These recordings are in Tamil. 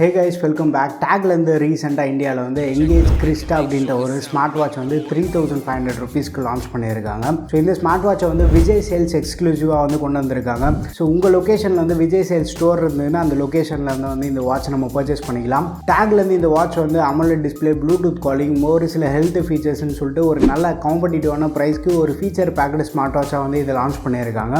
Hey guys, welcome back. Tagg வந்து ரீசெண்டாக இந்தியாவில் வந்து எங்கேஜ் கிறிஸ்டா அப்படின்ற ஒரு ஸ்மார்ட் வாட்ச் வந்து 3500 rupeesக்கு லான்ச் பண்ணியிருக்காங்க. ஸோ இந்த ஸ்மார்ட் வாட்சை வந்து விஜய் சேல்ஸ் எக்ஸ்க்ளூசிவாக வந்து கொண்டு வந்திருக்காங்க. ஸோ உங்கள் லொக்கேஷனில் வந்து விஜய் சேல்ஸ் ஸ்டோர் இருந்ததுன்னா அந்த லொக்கேஷனில் வந்து இந்த வாட்ச் நம்ம பர்ச்சேஸ் பண்ணிக்கலாம். டேக்லேருந்து இந்த வாட்ச் வந்து AMOLED டிஸ்பிளே, ப்ளூடூத் காலிங், ஒரு சில ஹெல்த் ஃபீச்சர்ஸ்னு சொல்லிட்டு ஒரு நல்ல காம்படிட்டிவான ப்ரைஸ்க்கு ஒரு ஃபீச்சர் பேக்கடு ஸ்மார்ட் வாட்சாக வந்து இதை லான்ச் பண்ணியிருக்காங்க.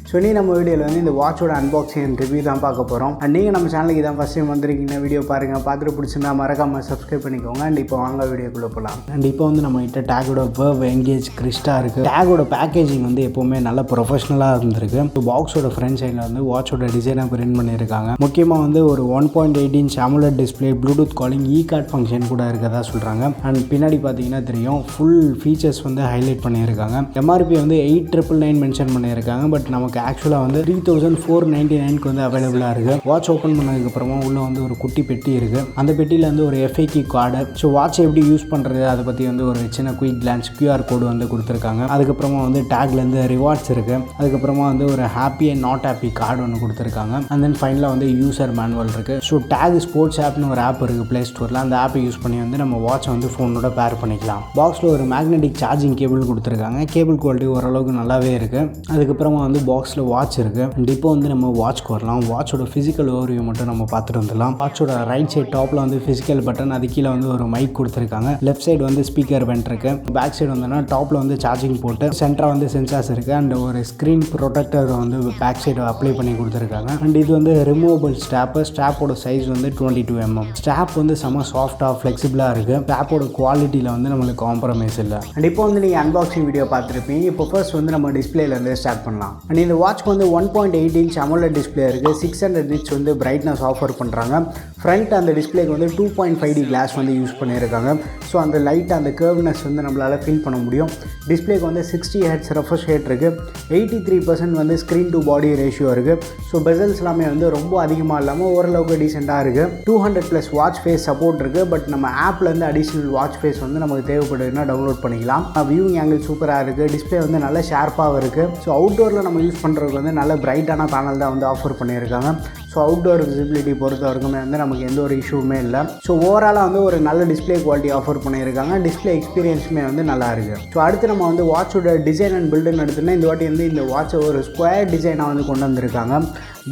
ஸோ இனி நம்ம வீடியோவில் வந்து இந்த வாட்சோட அன்பாக்சிங் அண்ட் ரிவ்யூ தான் பார்க்க போகிறோம். அண்ட் நீங்கள் நம்ம சேனலுக்கு இதான் ஃபஸ்ட் டைம் வந்திருக்கீங்க, வீடியோ பாருங்கள், பார்த்துட்டு பிடிச்சிருந்தா மறக்காமல் சப்ஸ்கிரைப் பண்ணிக்கோங்க. அண்ட் இப்போ வாங்க வீடியோக்குள்ளே போகலாம். அண்ட் இப்போ வந்து நம்ம கிட்ட டேகோட Verve எங்கேஜ் கிறிஸ்டா இருக்குது. டேகோட பேக்கேஜிங் வந்து எப்போவுமே நல்ல ப்ரொஃபஷனலாக இருந்திருக்கு. இப்போ பாக்ஸோட ஃப்ரண்ட் சைடில் வந்து வாட்சோட டிசைனாக பிரிண்ட் பண்ணியிருக்காங்க. முக்கியமாக வந்து ஒரு 1.8 inch AMOLED display, Bluetooth calling, card function கூட இருக்கதா சொல்கிறாங்க. அண்ட் பின்னாடி பார்த்தீங்கன்னா தெரியும், ஃபுல் ஃபீச்சர்ஸ் வந்து ஹைலைட் பண்ணியிருக்காங்க. MRP வந்து 8999 மென்ஷன் பண்ணியிருக்காங்க. பட் நமக்கு ஆக்சுவலாக வந்து 3499 வந்து அவைலபிளாக இருக்குது. வாட்ச் ஓப்பன் பண்ணதுக்கப்புறமா உள்ளே வந்து ஒரு குட்டி பெட்டி இருக்குது. அந்த பெட்டியில் வந்து ஒரு FAQ கார்டு, ஸோ வாட்ச் எப்படி யூஸ் பண்ணுறது அதை பற்றி வந்து ஒரு சின்ன குயிக் கிளான்ஸ் QR கோடு வந்து கொடுத்துருக்காங்க. அதுக்கப்புறமா வந்து டேக்லேருந்து ரிவார்ட்ஸ் இருக்குது. அதுக்கப்புறமா வந்து ஒரு happy and not happy card ஒன்று கொடுத்துருக்காங்க. அண்ட் தென் ஃபைனலாக வந்து யூசர் மேனுவல் இருக்குது. ஸோ டேக் ஸ்போர்ட்ஸ் ஆப்னு ஒரு ஆப் இருக்குது ப்ளே ஸ்டோரில். அந்த ஆப்பை யூஸ் பண்ணி வந்து நம்ம வாட்சை வந்து ஃபோனோட பேர் பண்ணிக்கலாம். பாக்ஸில் ஒரு மேக்னெட்டிக் சார்ஜிங் கேபிள் கொடுத்துருக்காங்க. கேபிள் குவாலிட்டி ஓரளவுக்கு நல்லாவே இருக்குது. அதுக்கப்புறமா வந்து பாக்ஸில் வாட்ச் இருக்குது. அண்ட் இப்போ வந்து நம்ம வாட்ச்க்கு வரலாம். வாட்சோட ஃபிசிக்கல் ஓவர்வியூ மட்டும் நம்ம பார்த்துட்டு வந்துடலாம். வாட்சோட ரைட் சைட் டாப்பில் வந்து ஃபிசிக்கல் பட்டன், அது கீழே வந்து ஒரு மைக் கொடுத்துருக்காங்க. லெஃப்ட் சைடு வந்து ஸ்பீக்கர் வென்ட் இருக்குது. பேக் சைடு வந்தோன்னா டாப்பில் வந்து சார்ஜிங் போட்டு, சென்டராக வந்து சென்சார்ஸ் இருக்குது. அண்ட் ஒரு ஸ்க்ரீன் ப்ரொடெக்டர் வந்து பேக் சைடு அப்ளை பண்ணி கொடுத்துருக்காங்க. அண்ட் இது வந்து ரிமூவபிள் ஸ்ட்ராப்பு. ஸ்ட்ராப்போட சைஸ் வந்து 22 mm. ஸ்ட்ராப் வந்து செம்ம சாஃப்டாக ஃப்ளெக்சிபிளாக இருக்குது. ஸ்ட்ராப்போட குவாலிட்டியில் வந்து நம்மளுக்கு காம்ப்ரமைஸ் இல்லை. அண்ட் இப்போ வந்து நீங்கள் அன்பாக்சிங் வீடியோ பார்த்துருப்பீங்க. இப்போ ஃபர்ஸ்ட் வந்து நம்ம டிஸ்பிளேலேருந்து ஸ்டார்ட் பண்ணலாம். அண்ட் இந்த வாட்ச்க்கு வந்து 1.8 inch AMOLED டிஸ்பிளே இருக்குது. 600 nits வந்து பிரைட்னஸ் ஆஃபர் பண்ணுறாங்க. ஃப்ரண்ட் அந்த டிஸ்பிளேக்கு வந்து 2.5D கிளாஸ் வந்து யூஸ் பண்ணியிருக்காங்க. ஸோ அந்த லைட் அந்த கர்வ்னஸ் வந்து நம்மளால் ஃபீல் பண்ண முடியும். டிஸ்பிளேக்கு வந்து 60 Hz ரெஃப்ரெஷ் ரேட் இருக்குது. 83% வந்து ஸ்க்ரீன் டு பாடி ரேஷியோ இருக்குது. ஸோ பெசல்ஸ் எல்லாமே வந்து ரொம்ப அதிகமாக இல்லாமல் ஓரளவுக்கு டீசெண்டாக இருக்குது. 200+ வாட்ச் ஃபேஸ் சப்போர்ட் இருக்குது. பட் நம்ம ஆப்லேருந்து அடிஷ்னல் வாட்ச் ஃபேஸ் வந்து நமக்கு தேவைப்படுதுன்னா டவுன்லோட் பண்ணிக்கலாம். வியூவிங் ஆங்கிள் சூப்பராக இருக்குது. டிஸ்பிளே வந்து நல்ல ஷார்ப்பாக இருக்குது. ஸோ அவுட்டோரில் நம்ம யூஸ் பண்ணுறதுக்கு வந்து நல்ல பிரைட்டான பேனல் தான் வந்து ஆஃபர் பண்ணியிருக்காங்க. ஸோ அவுட்டோர் விசிபிலிட்டி பொறுத்த வரைக்குமே வந்து நமக்கு எந்த ஒரு இஷ்யூமே இல்லை. ஸோ ஓவராலாக வந்து ஒரு நல்ல டிஸ்பிளே குவாலிட்டி ஆஃபர் பண்ணியிருக்காங்க. டிஸ்பிளே எக்ஸ்பீரியன்ஸுமே வந்து நல்லா இருக்குது. ஸோ அடுத்து நம்ம வந்து வாட்சோட டிசைன் அண்ட் பில்டுன்னு எடுத்துன்னா இந்த வாட்டி வந்து இந்த வாட்சை ஒரு ஸ்கொயர் டிசைனாக வந்து கொண்டு வந்திருக்காங்க.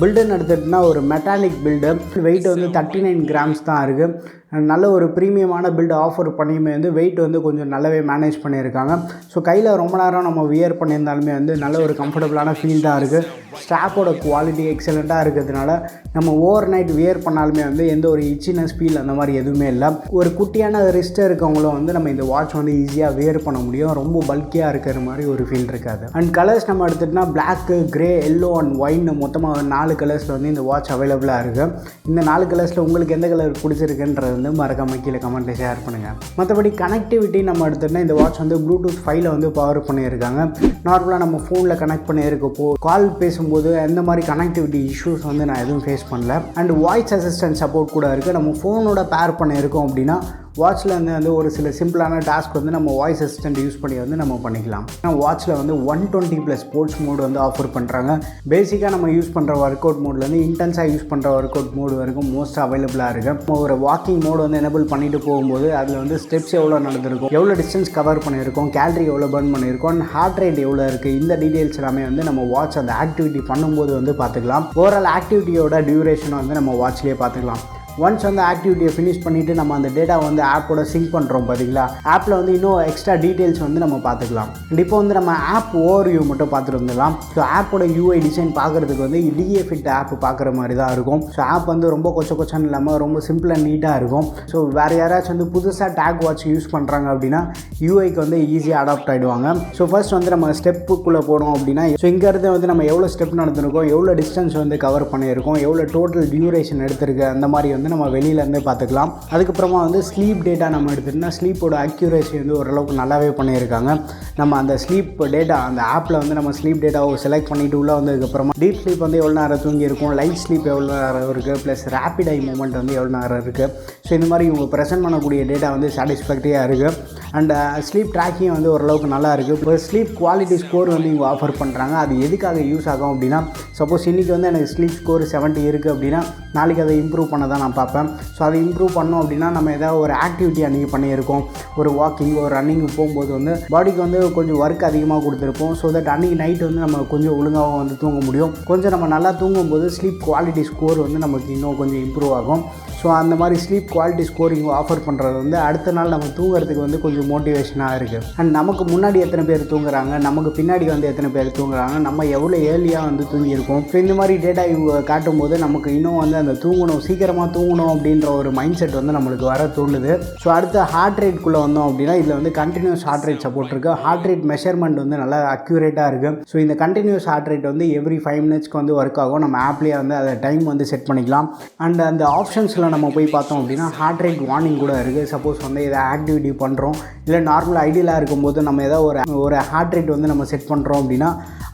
பில்டுன்னு எடுத்துகிட்டுனா ஒரு மெட்டாலிக் பில்டு. வெயிட் வந்து 39 grams தான் இருக்குது. நல்ல ஒரு ப்ரீமியமான பில்டு ஆஃபர் பண்ணியுமே வந்து வெயிட் வந்து கொஞ்சம் நல்லாவே மேனேஜ் பண்ணியிருக்காங்க. ஸோ கையில் ரொம்ப நேரம் நம்ம வியர் பண்ணியிருந்தாலுமே வந்து நல்ல ஒரு கம்ஃபர்டபுளான ஃபீல் தான் இருக்குது. ஸ்ட்ராப்போட குவாலிட்டி எக்ஸலண்ட்டாக இருக்கிறதுனால நம்ம ஓவர் நைட் வியர் பண்ணாலுமே வந்து எந்த ஒரு இச்சினஸ் ஃபீல் அந்த மாதிரி எதுவுமே இல்லை. ஒரு குட்டியான ரிஸ்ட் இருக்கவங்களும் வந்து நம்ம இந்த வாட்ச் வந்து ஈஸியாக வியர் பண்ண முடியும். ரொம்ப பல்கியாக இருக்கிற மாதிரி ஒரு ஃபீல் இருக்காது. அண்ட் கலர்ஸ் நம்ம எடுத்துகிட்டோம்னா black, grey, yellow and wine மொத்தமாக 4 கலர்ஸில் வந்து இந்த வாட்ச் அவைலபிளாக இருக்குது. இந்த 4 கலர்ஸில் உங்களுக்கு எந்த கலர் பிடிச்சிருக்குன்றது வந்து மறக்காம கீழே கமெண்ட்டில் ஷேர் பண்ணுங்கள். மற்றபடி கனெக்டிவிட்டி நம்ம எடுத்துகிட்டோம்னா இந்த வாட்ச் வந்து ப்ளூடூத் 5 வந்து பவர் பண்ணியிருக்காங்க. நார்மலாக நம்ம ஃபோனில் கனெக்ட் பண்ணியிருக்கப்போ கால் பேசும்போது எந்த மாதிரி கனெக்டிவிட்டி இஷ்யூஸ் வந்து நான் எதுவும் ஃபேஸ் பண்ணல. அண்ட் வாய்ஸ் அசிஸ்டன்ட் சப்போர்ட் கூட இருக்குது. நம்ம ஃபோனோட பேர் பண்ணியிருக்கோம் அப்படின்னா வாட்சில் வந்து ஒரு சில சிம்பிளான டாஸ்க் வந்து நம்ம வாய்ஸ் அசிஸ்டன்ட் யூஸ் பண்ணி வந்து நம்ம பண்ணிக்கலாம். வாட்சில் வந்து 120+ ஸ்போர்ட்ஸ் மோடு வந்து ஆஃபர் பண்ணுறாங்க. பேசிக்காக நம்ம யூஸ் பண்ணுற ஒர்க் அவுட் மோட்லேருந்து இன்டென்ஸாக யூஸ் பண்ணுற ஒர்க் அவுட் மோடு வரைக்கும் மோஸ்ட் அவைலபிளாக இருக்குது. நம்ம ஒரு வாக்கிங் மோடு வந்து எனேபிள் பண்ணிட்டு போகும்போது அதில் வந்து ஸ்டெப்ஸ் எவ்வளோ நடந்திருக்கும், எவ்வளோ டிஸ்டன்ஸ் கவர் பண்ணியிருக்கோம், கேலரி எவ்வளோ பர்ன் பண்ணியிருக்கோம், அண்ட் ஹார்ட் ரேட் எவ்வளோ இருக்குது, இந்த டீட்டெயில்ஸ் எல்லாமே வந்து நம்ம வாட்ச் அந்த ஆக்டிவிட்டி பண்ணும்போது வந்து பார்த்துக்கலாம். ஓவரால் ஆக்டிவிட்டியோட டியூரேஷனை வந்து நம்ம வாட்ச்லேயே பார்த்துக்கலாம். ஒன்ஸ் வந்து ஆக்டிவிட்டியை ஃபினிஷ் பண்ணிவிட்டு நம்ம அந்த டேட்டா வந்து ஆப்போட சிங்க் பண்ணுறோம் பார்த்தீங்களா, ஆப்பில் வந்து இன்னும் எக்ஸ்ட்ரா டீட்டெயில்ஸ் வந்து நம்ம பார்த்துக்கலாம். இப்போ வந்து நம்ம ஆப் ஓவர்வியூ மட்டும் பார்த்துட்டு வந்துடலாம். ஸோ ஆப்போட UI டிசைன் பார்க்குறதுக்கு வந்து DA-Fit ஆப் பார்க்குற மாதிரி தான் இருக்கும். ஸோ ஆப் வந்து ரொம்ப கொச்சன்னு இல்லாமல் ரொம்ப சிம்பிள் அண்ட் நீட்டாக இருக்கும். ஸோ வேறு யாராச்சும் வந்து புதுசாக டேக் வாட்ச் யூஸ் பண்ணுறாங்க அப்படின்னா UIக்கு வந்து ஈஸியாக அடாப்ட் ஆகிடுவாங்க. ஸோ ஃபர்ஸ்ட் வந்து நம்ம ஸ்டெப்புக்குள்ளே போனோம் அப்படின்னா, ஸோ இங்கேருந்து வந்து நம்ம எவ்வளோ ஸ்டெப் நடந்திருக்கோம், எவ்வளோ டிஸ்டன்ஸ் வந்து கவர் பண்ணியிருக்கோம், எவ்வளோ டோட்டல் டியூரேஷன் எடுத்திருக்கு, அந்த மாதிரி வந்து நம்ம வெளியிலேருந்து பார்த்துக்கலாம். அதுக்கப்புறமா வந்து ஸ்லீப் டேட்டா நம்ம எடுத்துகிட்டோம்னா ஸ்லீப்போட அக்யூரேசி வந்து ஓரளவுக்கு நல்லாவே பண்ணியிருக்காங்க. நம்ம அந்த ஸ்லீப் டேட்டா அந்த ஆப்பில் வந்து நம்ம ஸ்லீப் டேட்டாவை செலக்ட் பண்ணிவிட்டு உள்ளே வந்ததுக்கப்புறமா டீப் ஸ்லீப் வந்து எவ்வளோ நேரம் தூங்கி இருக்கும், லைட் ஸ்லீப் எவ்வளோ நேரம் இருக்குது, ப்ளஸ் ரேப்பிட் ஐ மூமெண்ட் வந்து எவ்வளோ நேரம் இருக்குது. ஸோ இந்த மாதிரி இவங்க ப்ரெசென்ட் பண்ணக்கூடிய டேட்டா வந்து சாட்டிஸ்ஃபேக்டரியாக இருக்குது. அண்ட் ஸ்லீப் ட்ராக்கிங் வந்து ஓரளவுக்கு நல்லா இருக்குது. இப்போ ஸ்லீப் குவாலிட்டி ஸ்கோர் வந்து இவங்க ஆஃபர் பண்ணுறாங்க. அது எதுக்காக யூஸ் ஆகும் அப்படின்னா, சப்போஸ் இன்றைக்கி வந்து எனக்கு ஸ்லீப் ஸ்கோர் 70 இருக்குது அப்படின்னா நாளைக்கு அதை இம்ப்ரூவ் பண்ண தான் நான் பார்ப்பேன். ஸோ அதை இம்ப்ரூவ் பண்ணோம் அப்படின்னா நம்ம ஏதாவது ஒரு ஆக்டிவிட்டி அன்றைக்கி பண்ணியிருக்கோம், ஒரு வாக்கிங் ஒரு ரன்னிங் போகும்போது வந்து பாடிக்கு வந்து கொஞ்சம் ஒர்க் அதிகமாக கொடுத்துருப்போம். ஸோ தட் அன்றைக்கி நைட் வந்து நம்ம கொஞ்சம் ஒழுங்காக வந்து தூங்க முடியும். கொஞ்சம் நம்ம நல்லா தூங்கும்போது ஸ்லீப் குவாலிட்டி ஸ்கோர் வந்து நமக்கு இன்னும் கொஞ்சம் இம்ப்ரூவ் ஆகும். ஸோ அந்த மாதிரி ஸ்லீப் குவாலிட்டி ஸ்கோரிங் ஆஃபர் பண்ணுறது வந்து அடுத்த நாள் நம்ம தூங்குறதுக்கு வந்து கொஞ்சம் மோட்டிவேஷனாக இருக்குது. அண்ட் நமக்கு முன்னாடி எத்தனை பேர் தூங்குறாங்க, நமக்கு பின்னாடி வந்து எத்தனை பேர் தூங்குறாங்க, நம்ம எவ்வளோ ஏர்லியாக வந்து தூங்கியிருக்கோம். ஸோ இந்த மாதிரி டேட்டா இவங்க காட்டும் போது நமக்கு இன்னும் வந்து அந்த தூங்கணும், சீக்கிரமாக தூங்கணும் அப்படின்ற ஒரு மைண்ட் செட் வந்து நம்மளுக்கு வர தோணுது. ஸோ அடுத்த ஹார்ட் ரேட்குள்ளே வந்தோம் அப்படின்னா இதில் வந்து கண்டினியூஸ் ஹார்ட் ரேட் சப்போர்ட் இருக்குது. ஹார்ட் ரேட் மெஷர்மெண்ட் வந்து நல்லா அக்யூரேட்டாக இருக்குது. ஸோ இந்த கண்டினியூஸ் ஹார்ட் ரேட் வந்து எவ்ரி 5 மினிட்ஸ்க்கு வந்து ஒர்க் ஆகும். நம்ம ஆப்லேயே வந்து அதை டைம் வந்து செட் பண்ணிக்கலாம். அண்ட் அந்த ஆப்ஷன்ஸில் நம்ம போய் பார்த்தோம் அப்படின்னா ஹார்ட் ரேட் வார்னிங் கூட இருக்குது. சப்போஸ் வந்து இதை ஆக்டிவிட்டி பண்ணுறோம் இல்லை நார்மல் ஐடியலாக இருக்கும்போது நம்ம ஏதாவது ஒரு ஹார்ட் ரேட் வந்து நம்ம செட் பண்ணுறோம் அப்படின்னா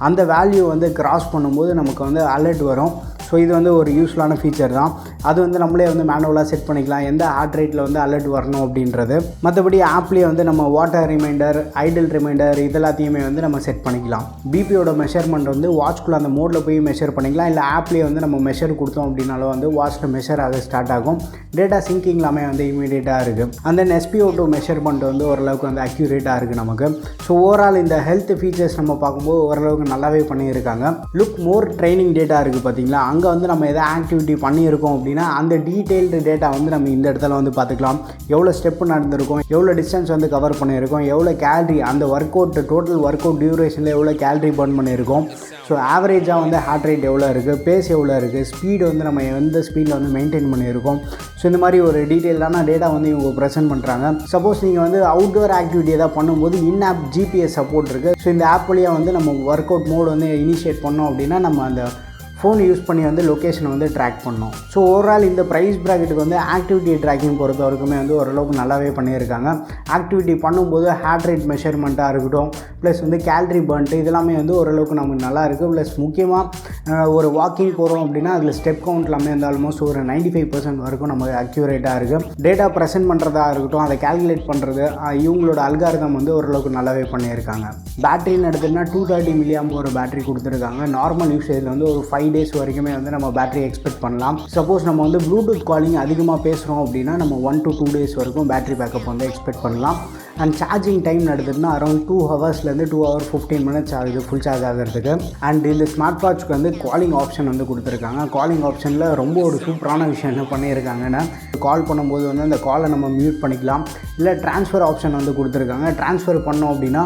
அந்த வேல்யூ வந்து கிராஸ் பண்ணும்போது நமக்கு வந்து அலர்ட் வரும். ஸோ இது வந்து ஒரு யூஸ்ஃபுல்லான ஃபீச்சர் தான். அது வந்து நம்மளே வந்து மேனுவலாக செட் பண்ணிக்கலாம் எந்த ஹார்ட் ரேட்டில் வந்து அலர்ட் வரணும் அப்படின்றது. மற்றபடி ஆப்லேயே வந்து நம்ம வாட்டர் ரிமைண்டர், ஐடல் ரிமைண்டர் இதெல்லாத்தையுமே வந்து நம்ம செட் பண்ணிக்கலாம். பிபியோட மெஷர்மெண்ட் வந்து வாட்ச்குள்ளே அந்த மோடில் போய் மெஷர் பண்ணிக்கலாம். இல்லை ஆப்லேயே வந்து நம்ம மெஷர் கொடுத்தோம் அப்படின்னாலும் வந்து வாட்சில் மெஷர் ஆக ஸ்டார்ட் ஆகும். டேட்டா சிங்கிங் எல்லாமே வந்து இமீடியட்டாக இருக்குது. அந்த SpO2 மெஷர்மெண்ட் வந்து ஓரளவுக்கு வந்து அக்யூரேட்டாக இருக்குது நமக்கு. ஸோ ஓவரால் இந்த ஹெல்த் ஃபீச்சர்ஸ் நம்ம பார்க்கும்போது ஓரளவுக்கு நல்லாவே பண்ணியிருக்காங்க. லுக் மோர் ட்ரைனிங் டேட்டா இருக்குது பார்த்தீங்களா, அங்கே வந்து நம்ம எதாவது ஆக்டிவிட்டி பண்ணியிருக்கோம் அப்படின்னா அந்த டீட்டெயில்டு டேட்டா வந்து நம்ம இந்த இடத்துல வந்து பார்த்துக்கலாம். எவ்வளோ ஸ்டெப்பு நடந்திருக்கும், எவ்வளோ டிஸ்டன்ஸ் வந்து கவர் பண்ணியிருக்கோம், எவ்வளோ கேலரி அந்த workout total workout டியூரேஷனில் எவ்வளோ கேலரி பர்ன் பண்ணியிருக்கோம். ஸோ ஆவரேஜாக வந்து ஹார்ட் ரேட் எவ்வளோ இருக்குது, பேஸ் எவ்வளோ இருக்குது, ஸ்பீடு வந்து நம்ம எந்த ஸ்பீடில் வந்து மெயின்டைன் பண்ணியிருக்கோம். ஸோ இந்த மாதிரி ஒரு டீட்டெயிலான டேட்டா வந்து இவங்க ப்ரெசென்ட் பண்ணுறாங்க. சப்போஸ் நீங்கள் வந்து அவுட்டோர் ஆக்டிவிட்டி எதாவது பண்ணும்போது இன் ஆப் GPS சப்போர்ட் இருக்குது. ஸோ இந்த ஆப் வழியாக வந்து நம்ம ஒர்க் அவுட் மோட் வந்து இனிஷியேட் பண்ணோம் அப்படின்னா நம்ம அந்த ஃபோன் யூஸ் பண்ணி வந்து லொக்கேஷனை வந்து ட்ராக் பண்ணோம். ஸோ ஓவரால் இந்த ப்ரைஸ் ப்ராக்கெட்டுக்கு வந்து ஆக்டிவிட்டி ட்ராக்கிங் பொறுத்த வரைக்குமே வந்து ஓரளவுக்கு நல்லாவே பண்ணியிருக்காங்க. ஆக்டிவிட்டி பண்ணும்போது ஹார்ட் ரேட் மெஷர்மெண்ட்டாக இருக்கட்டும், ப்ளஸ் வந்து கேலரி பர்ன்ட்டு இதெல்லாமே வந்து ஓரளவுக்கு நமக்கு நல்லா இருக்குது. ப்ளஸ் முக்கியமாக ஒரு வாக்கிங் போகிறோம் அப்படின்னா அதில் ஸ்டெப் கவுண்ட் எல்லாமே வந்து ஆல்மோஸ்ட் ஒரு 95% வரைக்கும் நமக்கு அக்யூரேட்டாக இருக்குது. டேட்டா ப்ரெசென்ட் பண்ணுறதா இருக்கட்டும், அதை கேல்குலேட் பண்ணுறது இவங்களோட அல்காரிதம் வந்து ஓரளவுக்கு நல்லாவே பண்ணியிருக்காங்க. பேட்டரின்னு எடுத்துகிட்டா 230 mAh ஒரு பேட்டரி கொடுத்துருக்காங்க. நார்மல் யூசேஜில் வந்து ஒரு 5 days வரைக்குமே வந்து நம்ம பேட்டரி எக்ஸ்பெக்ட் பண்ணலாம். சப்போஸ் நம்ம வந்து ப்ளூடூத் காலிங் அதிகமாக பேசுகிறோம் அப்படின்னா நம்ம 1 to 2 days வரைக்கும் பேட்டரி பேக்கப் வந்து எக்ஸ்பெக்ட் பண்ணலாம். அண்ட் சார்ஜிங் டைம் எடுத்துகிட்டா அரௌண்ட் 2 ஹவர்ஸ்லேருந்து 2 hours 15 minutes ஆகுது ஃபுல் சார்ஜ் ஆகிறதுக்கு. அண்ட் இந்த ஸ்மார்ட் வாட்ச்க்கு வந்து காலிங் ஆப்ஷன் வந்து கொடுத்துருக்காங்க. காலிங் ஆப்ஷனில் ரொம்ப ஒரு சூப்பரான விஷயம் என்ன பண்ணியிருக்காங்கன்னா, கால் பண்ணும்போது வந்து அந்த காலை நம்ம மியூட் பண்ணிக்கலாம். இல்லை ட்ரான்ஸ்ஃபர் ஆப்ஷன் வந்து கொடுத்துருக்காங்க. ட்ரான்ஸ்ஃபர் பண்ணோம் அப்படின்னா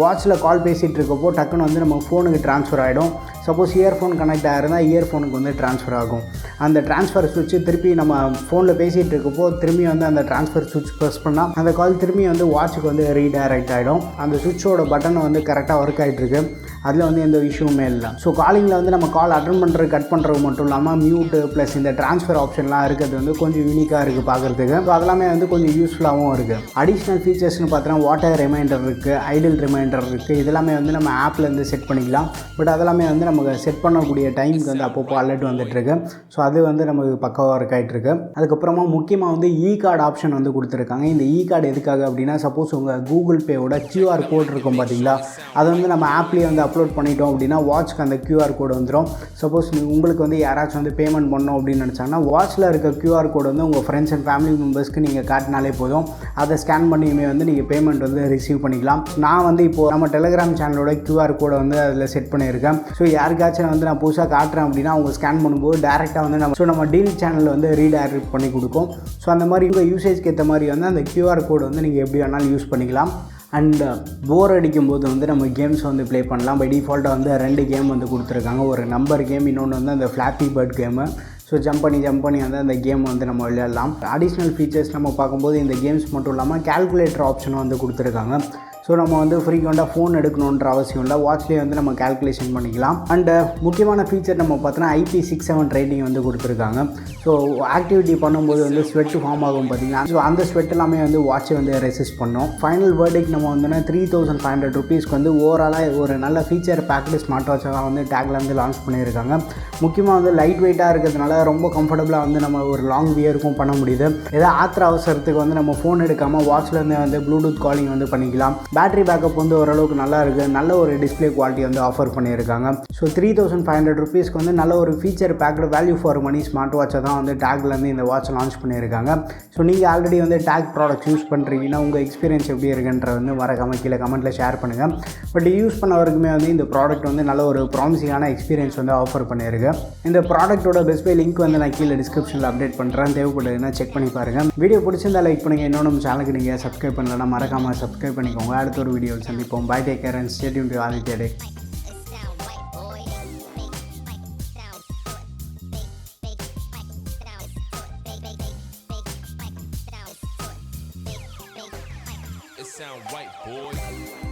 வாட்சில் கால் பேசிகிட்டு இருக்கப்போ டக்குன்னு வந்து நம்ம ஃபோனுக்கு ட்ரான்ஸ்ஃபர் ஆகிடும். சப்போஸ் இயர்ஃபோன் கனெக்ட் ஆகிருந்தால் இயர்ஃபோனுக்கு வந்து ட்ரான்ஸ்ஃபர் ஆகும். அந்த ட்ரான்ஸ்ஃபர் சுவிட்சு திருப்பி நம்ம ஃபோனில் பேசிகிட்டு இருக்கப்போ திரும்பி வந்து அந்த ட்ரான்ஸ்ஃபர் சுவிட்ச் ப்ரெஸ் பண்ணால் அந்த கால் திரும்பி வந்து வாட்சுக்கு வந்து ரீடைரக்ட் ஆகிடும். அந்த சுவிட்சோட பட்டனை வந்து கரெக்டாக ஒர்க் ஆகிட்டுருக்கு. அதில் வந்து எந்த இஷ்யூமே இல்லை. ஸோ காலிங்கில் வந்து நம்ம கால் அட்டன் பண்ணுறது கட் பண்ணுறது மட்டும் இல்லாமல் மியூட்டு ப்ளஸ் இந்த ட்ரான்ஸ்ஃபர் ஆப்ஷன்லாம் இருக்கிறது வந்து கொஞ்சம் யூனிக்காக இருக்குது பார்க்குறதுக்கு. ஸோ அதெல்லாமே வந்து கொஞ்சம் யூஸ்ஃபுல்லாகவும் இருக்குது. அடிஷ்னல் ஃபீச்சர்ஸ்னு பார்த்தோன்னா வாட்டர் ரிமைண்டர் இருக்குது, ஐடல் ரிமைண்டர் இருக்குது. இதெல்லாமே வந்து நம்ம ஆப்பில் இருந்து செட் பண்ணிக்கலாம். பட் அதெல்லாமே வந்து நமக்கு செட் பண்ணக்கூடிய டைமுக்கு வந்து அப்பப்போ அலர்ட் வந்துட்டுருக்கு. ஸோ அது வந்து நமக்கு பக்காவாக ஒர்க் ஆகிட்டுருக்கு. அதுக்கப்புறமா முக்கியமாக வந்து கார்டு ஆப்ஷன் வந்து கொடுத்துருக்காங்க. இந்த கார்டு எதுக்காக அப்படின்னா, சப்போஸ் உங்கள் கூகுள் பேவோட QR கோட் இருக்கும் பார்த்தீங்களா, அதை வந்து நம்ம ஆப்லேயே வந்து அப்லோட் பண்ணிட்டோம் அப்படின்னா வாட்ச்க்கு அந்த QR கோடு வந்துடும். சப்போஸ் உங்களுக்கு வந்து யாராச்சும் வந்து பேமெண்ட் பண்ணோம் அப்படின்னு நினச்சாங்கன்னா வாட்சில் இருக்க QR கோடு வந்து உங்கள் ஃப்ரெண்ட்ஸ் அண்ட் ஃபேமிலி மெம்பர்ஸ்க்கு நீங்கள் காட்டினாலே போதும். அதை ஸ்கேன் பண்ணியுமே வந்து நீங்கள் பேமெண்ட் வந்து ரிசீவ் பண்ணிக்கலாம். நான் வந்து இப்போது நம்ம டெலிகிராம் சேனலோட QR கோடை வந்து அதில் செட் பண்ணியிருக்கேன். ஸோ யாருக்காச்சும் வந்து நான் புதுசாக காட்டுறேன் அப்படின்னா அவங்க ஸ்கேன் பண்ணும்போது டேரெக்டாக வந்து நம்ம டீல் சேனலில் வந்து ரீடைரக்ட் பண்ணி கொடுக்கும். ஸோ அந்த மாதிரி உங்கள் யூசேஜ்க்கு ஏற்ற மாதிரி வந்து அந்த QR கோடு வந்து நீங்கள் எப்படி வேணாலும் யூஸ் பண்ணிக்கலாம். அண்ட் போர் அடிக்கும்போது வந்து நம்ம கேம்ஸ் வந்து ப்ளே பண்ணலாம். பை டிஃபால்ட்டாக வந்து 2 கேம் வந்து கொடுத்துருக்காங்க. ஒரு நம்பர் கேம், இன்னொன்று வந்து அந்த Flappy Bird game. So jump பண்ணி வந்து அந்த கேம் வந்து நம்ம விளையாடலாம். அடிஷ்னல் ஃபீச்சர்ஸ் நம்ம பார்க்கும்போது இந்த கேம்ஸ் மட்டும் இல்லாமல் கால்குலேட்டர் ஆப்ஷனும் வந்து கொடுத்துருக்காங்க. ஸோ நம்ம வந்து ஃப்ரீக்வெண்ட்டாக ஃபோன் எடுக்கணுன்ற அவசியம் இல்லை, வாட்ச்லேயே வந்து நம்ம கால்குலேஷன் பண்ணிக்கலாம். அண்டு முக்கியமான ஃபீச்சர் நம்ம பார்த்தோன்னா IP67 ரேட்டிங் வந்து கொடுத்துருக்காங்க. ஸோ ஆக்டிவிட்டி பண்ணும்போது வந்து ஸ்வெட் ஃபார்ம் ஆகும் பார்த்தீங்கன்னா, ஸோ அந்த ஸ்வெட் எல்லாமே வந்து வாட்சை வந்து ரெசிஸ்ட் பண்ணோம். ஃபைனல் வேர்டிக் நம்ம வந்து 3500 ருபீஸ்க்கு வந்து ஓவராலாக ஒரு நல்ல ஃபீச்சர் பேக்டு ஸ்மார்ட் வாட்சை தான் வந்து டேக்ல வந்து லான்ச் பண்ணியிருக்காங்க. முக்கியமாக வந்து லைட் வெயிட்டாக இருக்கிறதுனால ரொம்ப கம்ஃபர்டபுளாக வந்து நம்ம ஒரு லாங் வியருக்கும் பண்ண முடியுது. ஏதாவது ஆத்திர அவசரத்துக்கு வந்து நம்ம ஃபோன் எடுக்காமல் வாட்ச்லேருந்து வந்து ப்ளூடூத் காலிங் வந்து பண்ணிக்கலாம். பேட்டரி பேக்கப் வந்து ஓரளவுக்கு நல்லா இருக்குது, நல்ல ஒரு டிஸ்பிளே குவாலிட்டி வந்து ஆஃபர் பண்ணியிருக்காங்க. ஸோ 3500 ருபீஸ்க்கு வந்து நல்ல ஒரு feature packed value for money smart வாட்சை தான் வந்து டேக்லேருந்து இந்த வாட்ச் லான்ச் பண்ணியிருக்காங்க. ஸோ நீங்கள் ஆல்ரெடி வந்து டேக் ப்ராடக்ட்ஸ் யூஸ் பண்ணுறீங்கன்னா உங்கள் எக்ஸ்பீரியன்ஸ் எப்படி இருக்குன்ற வந்து மறக்காமல் கீழே கமெண்ட்டில் ஷேர் பண்ணுங்கள். பட் யூஸ் பண்ணவருக்குமே வந்து இந்த ப்ராடக்ட் வந்து நல்ல ஒரு ப்ராமிசிங்கான எக்ஸ்பீரியன்ஸ் வந்து ஆஃபர் பண்ணியிருக்கு. இந்த ப்ராடக்ட்டோட பெஸ்ட் பை லிங்க் வந்து நான் கீழே டிஸ்கிரிப்ஷனில் அப்டேட் பண்ணுறேன், தேவைப்படுதுன்னா செக் பண்ணி பாருங்கள். வீடியோ பிடிச்சிருந்தா லைக் பண்ணுங்கள், இன்னும் நம்ம சேனலுக்கு நீங்கள் சப்ஸ்கிரைப் பண்ணலன்னா மறக்காமல் சப்ஸ்கிரைப் பண்ணிக்கோங்க. அடுத்த ஒரு வீடியோவில் சந்திப்போம். Bye, take care and stay tuned to Aditya Tech. Sound right, boy.